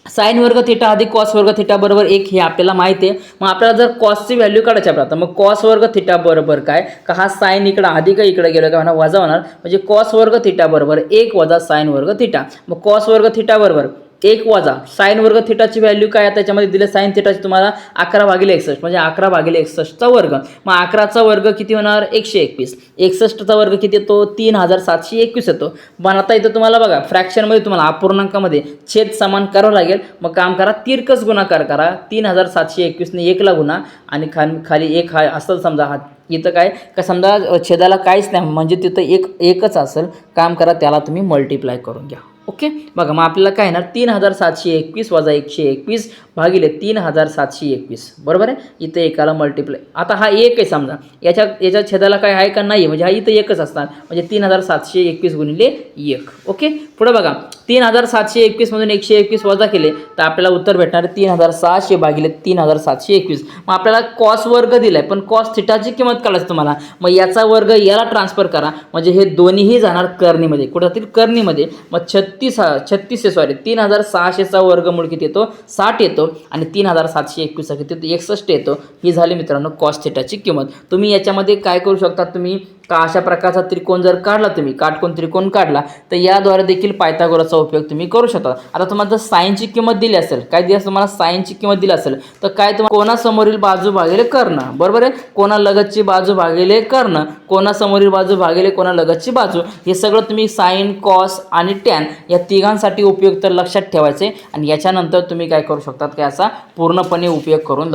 साइन वर्ग थिटा अधिक कॉस वर्ग थिटा बरोबर 1 हे आपल्याला माहिती आहे. मग आपल्याला जर कॉसची व्हॅल्यू काढायची आपल्याला, तर मग कॉस वर्ग थिटा बरोबर काय का हा साइन इकडे अधिक इकडे गेलो का म्हणा वजा होणार, म्हणजे कॉस वर्ग थिटा बरोबर 1 वजा साइन वर्ग थिटा. मग कॉस वर्ग थिटा बरोबर 1 वजा साइन वर्ग थिटाची व्हॅल्यू काय आहे त्याच्यामध्ये दिले साइन थिटाची तुम्हाला 11/61 म्हणजे 11/61चा वर्ग. मग 11चा वर्ग किती होणार 121. 61चा वर्ग किती येतो 3721 येतो. पण आता इथं तुम्हाला बघा फ्रॅक्शनमध्ये तुम्हाला अपूर्णांकामध्ये छेद समान करावं लागेल. मग काम करा तिरकस गुणाकार करा. 3721 ने 1 ला गुणा आणि खाली 1 हा असेल समजा हा इथं काय का समजा छेदाला काहीच नाही म्हणजे तिथं एकच असेल. काम करा त्याला तुम्ही मल्टिप्लाय करून घ्या. ओके, बघा मग आपल्याला काय येणार 3721 वजा 121 भागिले 3721 बरोबर आहे. इथं एकाला मल्टिप्लाय, आता हा 1 आहे समजा याच्या छेदाला काय आहे का नाही म्हणजे हा इथं एकच असणार म्हणजे 3721 गुणिले 1. ओके, पुढे बघा 3721 मधून 121 वजा केले तर आपल्याला उत्तर भेटणार 3600 भागिले 3721. मग आपल्याला कॉस वर्ग दिलाय पण कॉस थिटाची किंमत काढायची तुम्हाला. मग याचा वर्ग याला ट्रान्सफर करा म्हणजे हे दोन्हीही जाणार करणीमध्ये, कुठं जातील करणीमध्ये. मग 3600चा वर्गमूळ किती येतो 60 येतो आणि 3721 किती येतो 61 येतो. ही झाली मित्रांनो कॉस थिटाची किंमत. तुम्ही याच्यामध्ये काय करू शकता तुम्ही का अशा प्रकारचा त्रिकोण जर काढला तुम्ही काटकोन त्रिकोण काढला तर याद्वारे देखील पायथागोरसचा उपयोग तुम्ही करू शकता. आता तुम्हाला जर साइनची किंमत दिली असेल काय दिली तुम्हाला साइनची किंमत दिली असेल तर काय तुम्हाला कोणासमोरील बाजू भागिले कर्ण बरोबर आहे, कोणा लगतची बाजू भागिले कर्ण, कोणासमोरील बाजू भागिले कोणा लगतची बाजू, हे सगळं तुम्ही साइन कॉस आणि टॅन या तिघांसाठी उपयोग तर लक्षात ठेवायचे. आणि याच्यानंतर तुम्ही काय करू शकतात की याचा पूर्णपणे उपयोग करून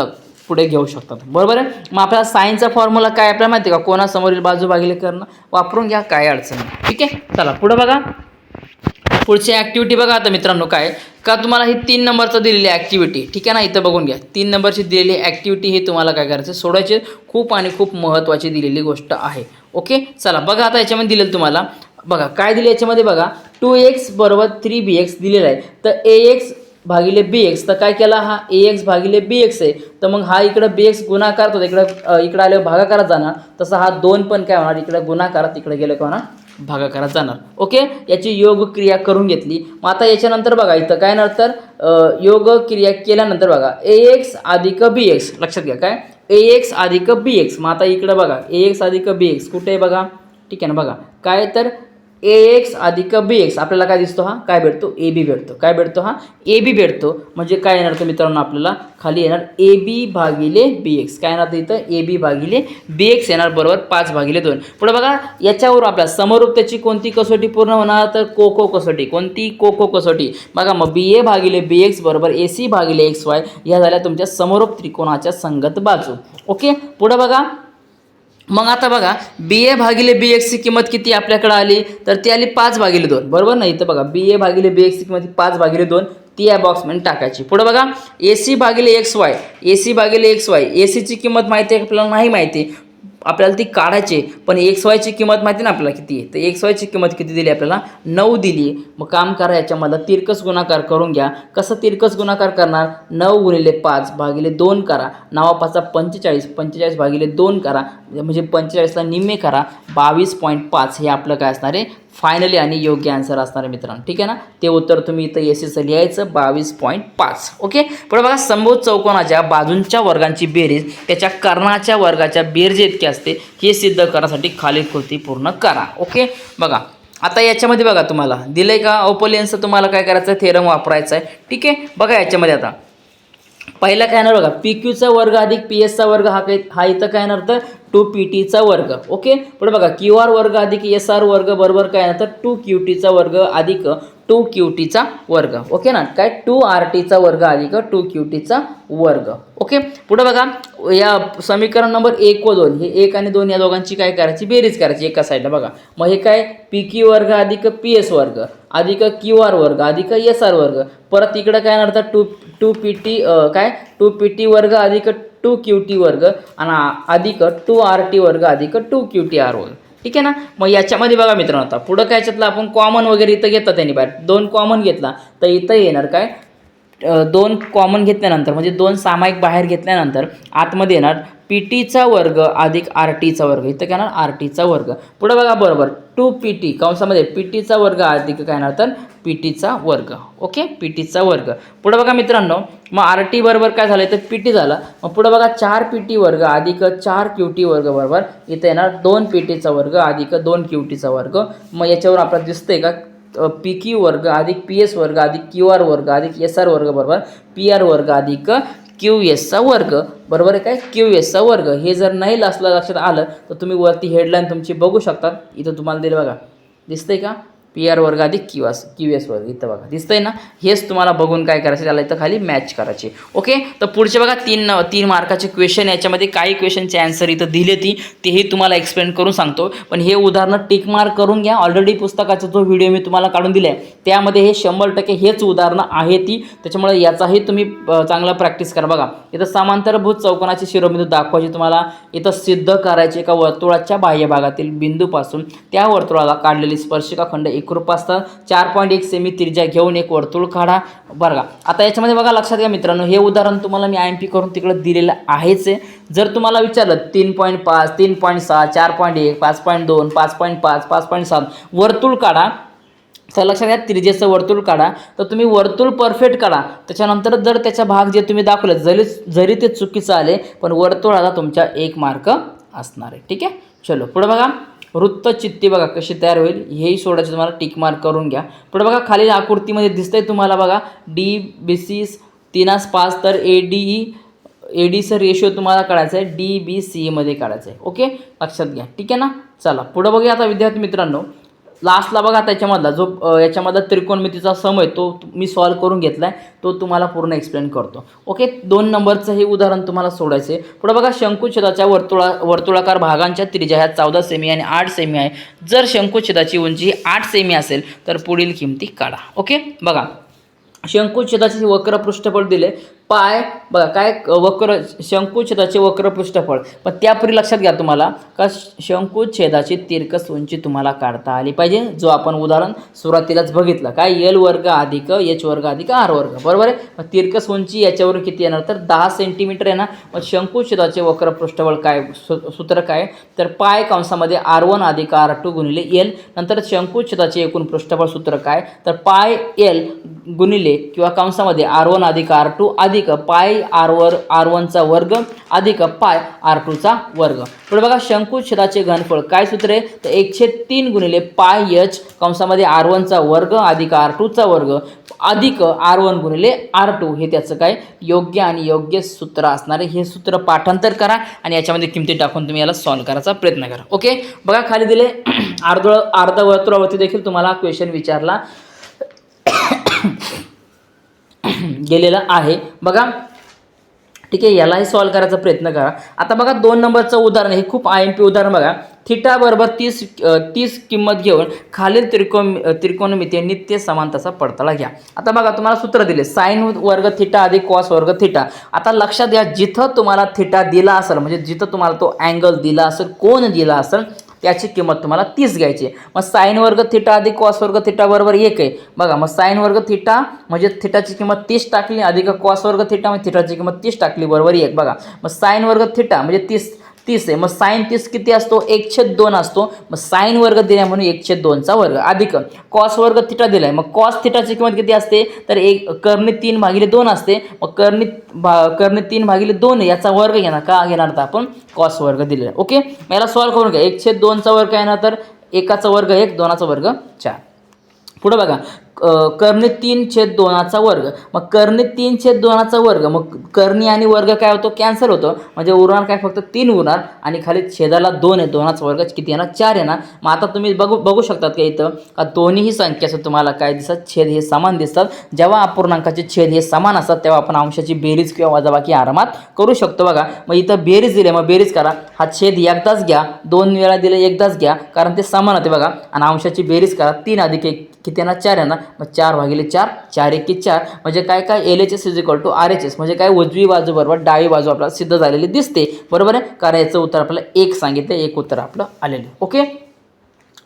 पुढे घेऊ शकतात बरोबर आहे. मग आपल्याला साइनचा फॉर्म्युला काय आपल्याला माहिती आहे का कोणासमोरील बाजू भागिले कर्ण वापरून घ्या, काय अडचण नाही. ठीक आहे, चला पुढे बघा पुढची ॲक्टिव्हिटी बघा. आता मित्रांनो काय का तुम्हाला ही 3 नंबरचं दिलेली ॲक्टिव्हिटी ठीक आहे ना, इथं बघून घ्या 3 नंबरची दिलेली ॲक्टिव्हिटी ही तुम्हाला काय करायचं सोडायची, खूप आणि खूप महत्त्वाची दिलेली गोष्ट आहे. ओके, चला बघा आता याच्यामध्ये दिलेलं तुम्हाला बघा काय दिले याच्यामध्ये बघा 2x बरोबर 3bx दिलेला आहे. तर ax भागिले bx तर काय केला हा ax भागिले bx आहे तर मग हा इकडं bx गुणाकार होता इकडं आल्यावर भागाकारात जाणार. तसा हा 2 पण काय होणार इकडं गुणाकारात इकडे गेलं का होणार भागाकारात जाणार. ओके, याची योग क्रिया करून घेतली. मग आता याच्यानंतर बघा इथं काय नंतर योग क्रिया केल्यानंतर बघा ax अधिक bx लक्षात घ्या काय ax अधिक bx. मग आता इकडं बघा ax अधिक bx कुठे आहे बघा ठीक आहे ना, बघा काय तर ax अधिक bx आपल्याला काय दिसतो हा काय भेटतो ab भेटतो. काय भेटतो हा ab भेटतो म्हणजे काय येणार तर मित्रांनो आपल्याला खाली येणार ab भागिले bx. काय येणार इथं ab भागिले bx येणार बरोबर 5/2. पुढे बघा याच्यावर आपल्या समरूपतेची कोणती कसोटी पूर्ण होणार तर कोको कसोटी. कोणती कोको कसोटी बघा. मग ba भागिले bx बरोबर ac भागिले xy या झाल्या तुमच्या समरूप त्रिकोणाच्या संगत बाजू. ओके, पुढे बघा मग आता बघा ba भागिले bx ची किंमत किती आपल्याकडे आली तर ती आली 5/2 बरोबर ना. इथं बघा ba भागिले bx ची किंमत 5/2 ती या बॉक्समध्ये टाकायची. पुढे बघा ac भागिले xy ac ची किंमत माहिती आहे आपल्याला नाही माहिती आपल्याला ती काढायची पण xy ची किंमत माहिती ना आपल्याला किती आहे तर xy ची किंमत किती दिली आपल्याला 9 दिली. मग काम करा याच्यामध्ये तिरकस गुणाकार करून घ्या. कसं तिरकस गुणाकार करणार 9 गुणिले 5/2 करा. 9×5 45 45/2 करा म्हणजे 45ला निम्मे करा 22.5 हे आपलं काय असणार आहे फायनली आणि योग्य आन्सर असणार आहे मित्रांनो. ठीक आहे ना, ते उत्तर तुम्ही इथं एसीचं लिहायचं 22.5. ओके, पुढे बघा समभुज चौकोनाच्या बाजूंच्या वर्गांची बेरीज त्याच्या कर्णाच्या वर्गाच्या बेरजे इतकी असते हे सिद्ध करण्यासाठी खालील कृती पूर्ण करा. ओके, बघा आता याच्यामध्ये बघा तुम्हाला दिलंय का अवपोलियनचं तुम्हाला काय करायचं थेरम वापरायचा आहे. ठीक आहे, बघा याच्यामध्ये आता पहिला काय येणार बघा PQचा वर्ग अधिक PS चा वर्ग हा इथं काय येणार तर 2PT वर्ग. ओके, पुढे बघा QR वर्ग अधिक SR वर्ग बरोबर काय येणार तर 2QT वर्ग अधिक 2QT वर्ग. ओके ना, काय 2RT वर्ग अधिक 2QT वर्ग. ओके, पुढे बघा या समीकरण नंबर 1 व 2 हे 1 आणि 2 या दोघांची काय करायची बेरीज करायची एका साईडला. बघा मग हे काय PQ वर्ग अधिक PS वर्ग अधिक QR वर्ग अधिक SR वर्ग परत इकडं काय येणार तर 2PT वर्ग अधिक 2QT वर्ग आणि अधिक 2RT वर्ग अधिक 2QTR वर्ग. ठीक आहे ना। मग याच्यामध्ये बघा मित्रांनो, आता पुढं काय याच्यातलं आपण कॉमन वगैरे इथं घेतला त्यांनी बाहेर 2 कॉमन घेतला तर इथं येणार काय 2 कॉमन घेतल्यानंतर म्हणजे 2 सामायिक बाहेर घेतल्यानंतर आतमध्ये येणार PT चा वर्ग अधिक RT चा वर्ग, इथं काय येणार RT चा वर्ग। पुढे बघा बरोबर 2PT कंसामध्ये PT चा वर्ग अधिक काय येणार तर PT चा वर्ग, ओके PT चा वर्ग। पुढे बघा मित्रांनो, मग RT बरोबर काय झालं तर PT झालं। मग पुढे बघा 4PT वर्ग अधिक 4QT वर्ग बरोबर इथं येणार 2PT चा वर्ग अधिक 2QT चा वर्ग। मग याच्यावर आपल्याला दिसतंय का PQ वर्ग अधिक PS वर्ग अधिक QR वर्ग अधिक SR वर्ग बरोबर PR वर्ग अधिक QS चा वर्ग बरोबर आहे काय QS चा वर्ग। हे जर नाही लक्षात आलं तर तुम्ही वरती हेडलाईन तुमची बघू शकता, इथं तुम्हाला दिलं बघा, दिसतंय का PR वर्ग अधिक QS वर्ग, इथं बघा दिसतंय ना। हेच तुम्हाला बघून काय करायचं त्याला इथं खाली मॅच करायचे, ओके। तर पुढचे बघा 3 मार्काचे क्वेश्चन, याच्यामध्ये काही क्वेश्चनचे आन्सर इथं दिले तेही तुम्हाला एक्सप्लेन करून सांगतो, पण हे उदाहरणं टिक मार्क करून घ्या। ऑलरेडी पुस्तकाचा जो व्हिडिओ मी तुम्हाला काढून दिला आहे त्यामध्ये हे 100% हेच उदाहरणं आहे ती, त्याच्यामुळे याचाही तुम्ही चांगला प्रॅक्टिस करा। बघा इथं समांतरभुज चौकोनाचे शिरोबिंदू दाखवायचे तुम्हाला, इथं सिद्ध करायचे एका वर्तुळाच्या बाह्य भागातील बिंदूपासून त्या वर्तुळाला काढलेली स्पर्शिका खंड एकरूप असतात। 4.1 सेमी त्रिज्या घेऊन एक वर्तुळ काढा, बरं का। आता याच्यामध्ये बघा लक्षात घ्या मित्रांनो, हे उदाहरण तुम्हाला मी IMP करून तिकडे दिलेलं आहेच आहे। जर तुम्हाला विचारलं 3.5 3.6 4.1 5.2 5.5 5.7 वर्तुळ काढा, तर लक्षात घ्या त्रिज्येचं वर्तुळ काढा, तर तुम्ही वर्तुळ परफेक्ट काढा, त्याच्यानंतर जर त्याचा भाग जे तुम्ही दाखवले जरी ते चुकीचं आले पण वर्तुळाला तुमच्या 1 मार्क असणार आहे, ठीक आहे। चलो पुढे बघा वृत्तचित्ती बघा कशी तयार होईल हेही सोडायचं, तुम्हाला टिक मार्क करून घ्या। पुढे बघा खालील आकृतीमध्ये दिसतंय तुम्हाला बघा DBC 3:5 तर ADचं रेशो तुम्हाला काढायचं आहे DBC मध्ये काढायचं आहे, ओके लक्षात घ्या, ठीक आहे ना। चला पुढे बघूया आता विद्यार्थी मित्रांनो, लास्टला बघा त्याच्यामधला जो याच्यामधला त्रिकोणमितीचा सम आहे तो मी सॉल्व करून घेतलाय, तो तुम्हाला पूर्ण एक्सप्लेन करतो, ओके। 2 नंबरचं हे उदाहरण तुम्हाला सोडायचं आहे। पुढे बघा शंकुछेदाच्या वर्तुळाकार भागांच्या त्रिज्या ह्या 14 सेमी आणि 8 सेमी आहे। जर शंकुछेदाची उंची 8 सेमी असेल तर पुढील किमती काढा, ओके। बघा शंकुछेदाचे वक्र पृष्ठफळ दिले पाय, बघा काय शंकुछेदाचे वक्र पृष्ठफळ, पण त्यापूर्वी लक्षात घ्या तुम्हाला का शंकुछेदाची तिरकस उंची तुम्हाला काढता आली पाहिजे, जो आपण उदाहरण सुरुवातीलाच बघितलं काय L वर्ग अधिक H वर्ग अधिक R वर्ग, बरोबर आहे। मग तिरकस उंची याच्यावर किती येणार तर 10 सेंटीमीटर आहे ना। मग शंकुछेदाचे वक्र पृष्ठफळ काय सूत्र काय तर पाय कंसामध्ये R1 अधिक R2 गुणिले L, नंतर शंकुछेदाचे एकूण पृष्ठफळ सूत्र काय तर पाय L गुणिले किंवा कंसामध्ये R1 अधिक R2 अधिक पाय R1 चा वर्ग अधिक पाय R2 चा वर्ग। पुढे बघा शंकुछेदाचे घनफळ काय सूत्र आहे तर 1/3 गुणिले पाय H कंसामध्ये R1 चा वर्ग अधिक R2 चा वर्ग अधिक R1 गुणिले R2, हे त्याचं काय योग्य सूत्र असणार आहे। हे सूत्र पाठांतर करा आणि याच्यामध्ये किमती टाकून तुम्ही याला सॉल्व करायचा प्रयत्न करा, ओके। बघा खाली दिले अर्धवर्तुळावरती देखील तुम्हाला क्वेश्चन विचारला गेलेला आहे, बघा ठीक आहे। यालाही सॉल्व करायचा प्रयत्न करा। आता बघा 2 नंबरचं उदाहरण, हे खूप IMP उदाहरण बघा। थिटा बरोबर 30 किंमत घेऊन खालील त्रिकोणमितीय नित्य समांतरचा पडताळा घ्या। आता बघा तुम्हाला सूत्र दिले साइन वर्ग थिटा अधिक कॉस वर्ग थिटा। आता लक्षात घ्या जिथं तुम्हाला थिटा दिला असेल म्हणजे जिथं तुम्हाला तो अँगल दिला असेल, कोण दिला असेल त्याची किंमत तुम्हाला 30 घ्यायची। मग साइन वर्ग थिटा अधिक कॉस वर्ग थिटा बरोबर 1 आहे, बघा मग साइन वर्ग थिटा म्हणजे थिटाची किंमत 30 टाकली अधिक कॉस वर्ग थिटा म्हणजे थिटाची किंमत 30 टाकली बरोबर 1, बघा मग साइन वर्ग थिटा म्हणजे 30 आहे, मग साइन 30 किती असतो 1/2 असतो, मग साइन वर्ग दिला म्हणून 1/2 चा वर्ग अधिक कॉस वर्ग थिटा दिलाय, मग कॉस थिटाची किंमत किती असते तर कर्णी 3/2 असते, मग कर्णी 3/2 याचा वर्ग घेणार, का घेणार तर आपण कॉस वर्ग दिलेला, ओके। मग याला सॉल्व करून घ्या 1/2 चा वर्ग काय ना तर 1चा वर्ग 1 2चा वर्ग 4। पुढे बघा कर्णी 3/2 चा वर्ग, मग कर्णी 3/2 चा वर्ग, मग कर्णी आणि वर्ग काय होतो कॅन्सल होतो, म्हणजे उरणार काय फक्त 3 उरणार आणि खाली छेदाला 2 आहे, 2चा वर्ग किती येणार 4 येणार। मग आता तुम्ही बघू शकतात का इथं का दोन्ही संख्याचं तुम्हाला काय दिसतात छेद हे समान दिसतात। जेव्हा अपूर्णांकाचे छेद हे समान असतात तेव्हा आपण अंशाची बेरीज किंवा वजाबाकी आरामात करू शकतो, बघा। मग इथं बेरीज दिले, मग बेरीज करा, हा छेद एकदाच घ्या, 2 वेळा दिले एकदाच घ्या कारण ते समान होते, बघा। आणि अंशाची बेरीज करा 3 अधिक 1 किती येणार 4 येणार, मग 4/4 4 1 4 म्हणजे काय LHS = RHS म्हणजे काय उजवी बाजू बरोबर डावी बाजू आपल्याला सिद्ध झालेली दिसते, बरोबर आहे। कारण याचं उत्तर आपल्याला 1 सांगितलं, 1 उत्तर आपलं आलेलं, ओके।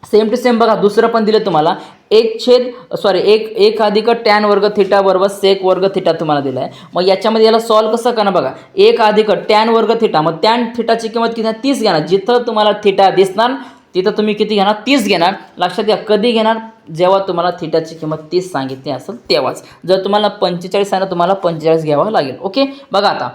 सेम टू सेम बघा दुसरं पण दिलं तुम्हाला एक अधिक टॅन वर्ग थिटा बरोबर सेक वर्ग थिटा तुम्हाला दिला आहे. मग याच्यामध्ये याला सॉल्व कसं करणार बघा, 1 अधिक टॅन वर्ग थिटा, मग टॅन थिटाची किंमत किती 30 घेणार. जिथं तुम्हाला थिटा दिसणार तिथं तुम्ही किती घेणार 30 घेणार. लक्षात घ्या कधी घेणार, जेव्हा तुम्हाला थिटाची किंमत 30 सांगितली असेल तेव्हाच. जर तुम्हाला 45 आहे ना तुम्हाला 45 घ्यावं लागेल. ओके बघा आता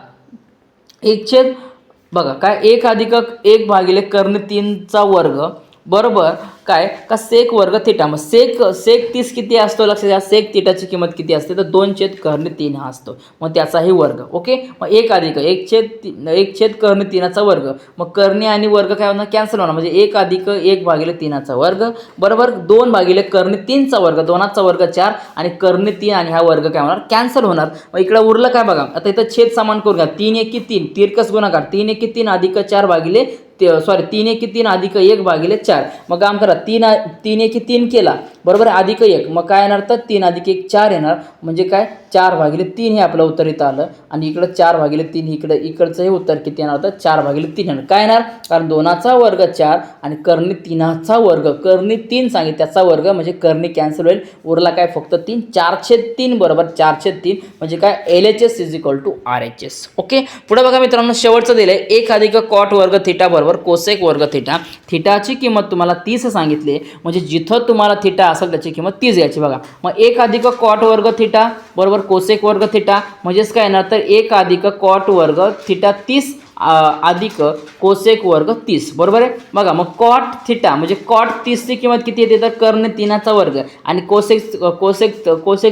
बघा काय 1 अधिक 1 भागिले कर्ण 3चा वर्ग बरोबर काय का सेक वर्ग थिटा. मग सेक 30 किती असतो लक्षात घ्या, सेक थिटाची किंमत किती असते तर 2/कर्ण 3 हा असतो. मग त्याचाही वर्ग. ओके मग 1 अधिक 1/कर्ण 3चा वर्ग, मग कर्णी आणि वर्ग काय होणार कॅन्सल होणार, म्हणजे 1 अधिक 1/3चा वर्ग बरोबर 2/कर्ण 3चा वर्ग, 2चा वर्ग 4 आणि कर्ण 3 आणि हा वर्ग काय होणार कॅन्सल होणार. मग इकडे उरलं काय बघा, आता इथं छेद समान करून घ्या. 3 1 3 तिरकस गुणाकार 3 1 3 अधिक 4 भागिले 3 1 3 अधिक 1/4. मग काम करा 3 1 3 केला बरोबर अधिक 1, मग काय येणार तर 3 अधिक 1 4 येणार, म्हणजे काय 4/3 हे आपलं उत्तर इथं आलं. आणि इकडं 4/3 इकडचं हे उत्तर किती येणार होतं 4/3 येणार. काय येणार कारण 2चा वर्ग 4 आणि कर्णी 3चा वर्ग, कर्णी 3 सांगितलं त्याचा वर्ग म्हणजे कर्णी कॅन्सल होईल, उरला काय फक्त 3, 4/3 बरोबर 4/3 म्हणजे काय LHS = RHS. ओके पुढे बघा मित्रांनो शेवटचं दिलंय 1 अधिक कॉट वर्ग थिटा बरोबर कोसेक वर्ग थिटा. थिटाची किंमत तुम्हाला 30 सांगितली, म्हणजे जिथं तुम्हाला थिटा असेल त्याची किंमत 30 घ्यायची बघा. मग 1 अधिक कॉट वर्ग थिटा बरोबर कोसेक वर्ग थिटा म्हणजेच काय येणार तर 1 अधिक कॉट वर्ग थिटा 30 अधिक कोसेक वर्ग 30 बरोबर आहे. बघा मग कॉट थिटा म्हणजे कॉट 30ची किंमत किती येते तर कर्ण 3चा वर्ग आणि कोसेक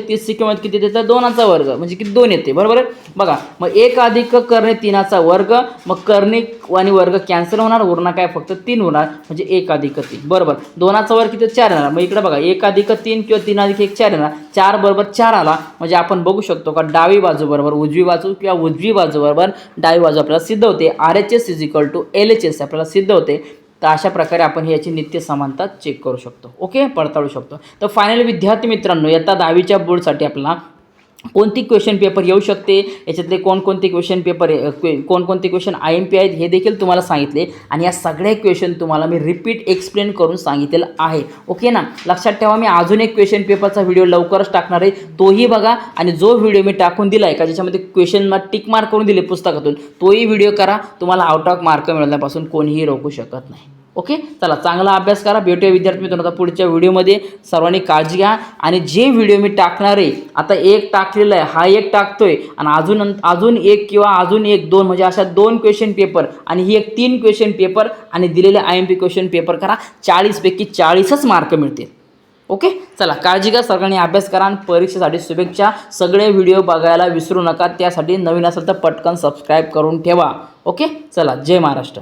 30ची किंमत किती येते तर 2चा वर्ग म्हणजे किती 2 येते बरोबर आहे. बघा मग 1 अधिक कर्ण 3चा वर्ग, मग कर्णी आणि वर्ग कॅन्सल होणार, उरणार काय फक्त 3 होणार म्हणजे 1 अधिक 3 बरोबर 2चा वर्ग किती 4 येणार. मग इकडे बघा 1 अधिक 3 किंवा 3 अधिक 1 4 येणार, 4 बरोबर 4 आला म्हणजे आपण बघू शकतो का डावी बाजू बरोबर उजवी बाजू किंवा उजवी बाजू बरोबर डावी बाजू आपल्याला सिद्ध होते. RHS = LHS आपल्याला सिद्ध होते. तर अशा प्रकारे आपण याची नित्य समानता चेक करू शकतो. ओके पडताळू शकतो. तर फायनली विद्यार्थी मित्रांनो इयत्ता 10वीच्या बोर्डसाठी आपल्याला कोणती क्वेश्चन पेपर येऊ शकते, याच्यातले कोणकोणते क्वेश्चन IMP आहेत हे देखील तुम्हाला सांगितले आणि या सगळ्या क्वेश्चन तुम्हाला मी रिपीट एक्सप्लेन करून सांगितलेलं आहे. ओके ना लक्षात ठेवा. मी अजून एक क्वेश्चन पेपरचा व्हिडिओ लवकरच टाकणार आहे, तोही बघा. आणि जो व्हिडिओ मी टाकून दिला आहे का ज्याच्यामध्ये क्वेश्चन टिक मार्क करून दिले पुस्तकातून, तोही व्हिडिओ करा. तुम्हाला आउट ऑफ मार्क मिळण्यापासून कोणीही रोखू शकत नाही. ओके चला चांगला अभ्यास करा. भेटूया विद्यार्थी मित्रांनो आता पुढच्या व्हिडिओमध्ये. सर्वांनी काळजी घ्या. आणि जे व्हिडिओ मी टाकणार आहे आता एक टाकलेला आहे, हा एक टाकतोय आणि अजून एक किंवा अजून एक 2 म्हणजे अशा 2 क्वेश्चन पेपर आणि ही एक 3 क्वेश्चन पेपर आणि दिलेले IMP क्वेश्चन पेपर करा. 40 पैकी 40च मार्क मिळतील. ओके चला काळजी घ्या. सगळ्यांनी अभ्यास करा आणि परीक्षेसाठी शुभेच्छा. सगळे व्हिडिओ बघायला विसरू नका. त्यासाठी नवीन असेल तर पटकन सबस्क्राईब करून ठेवा. ओके चला जय महाराष्ट्र.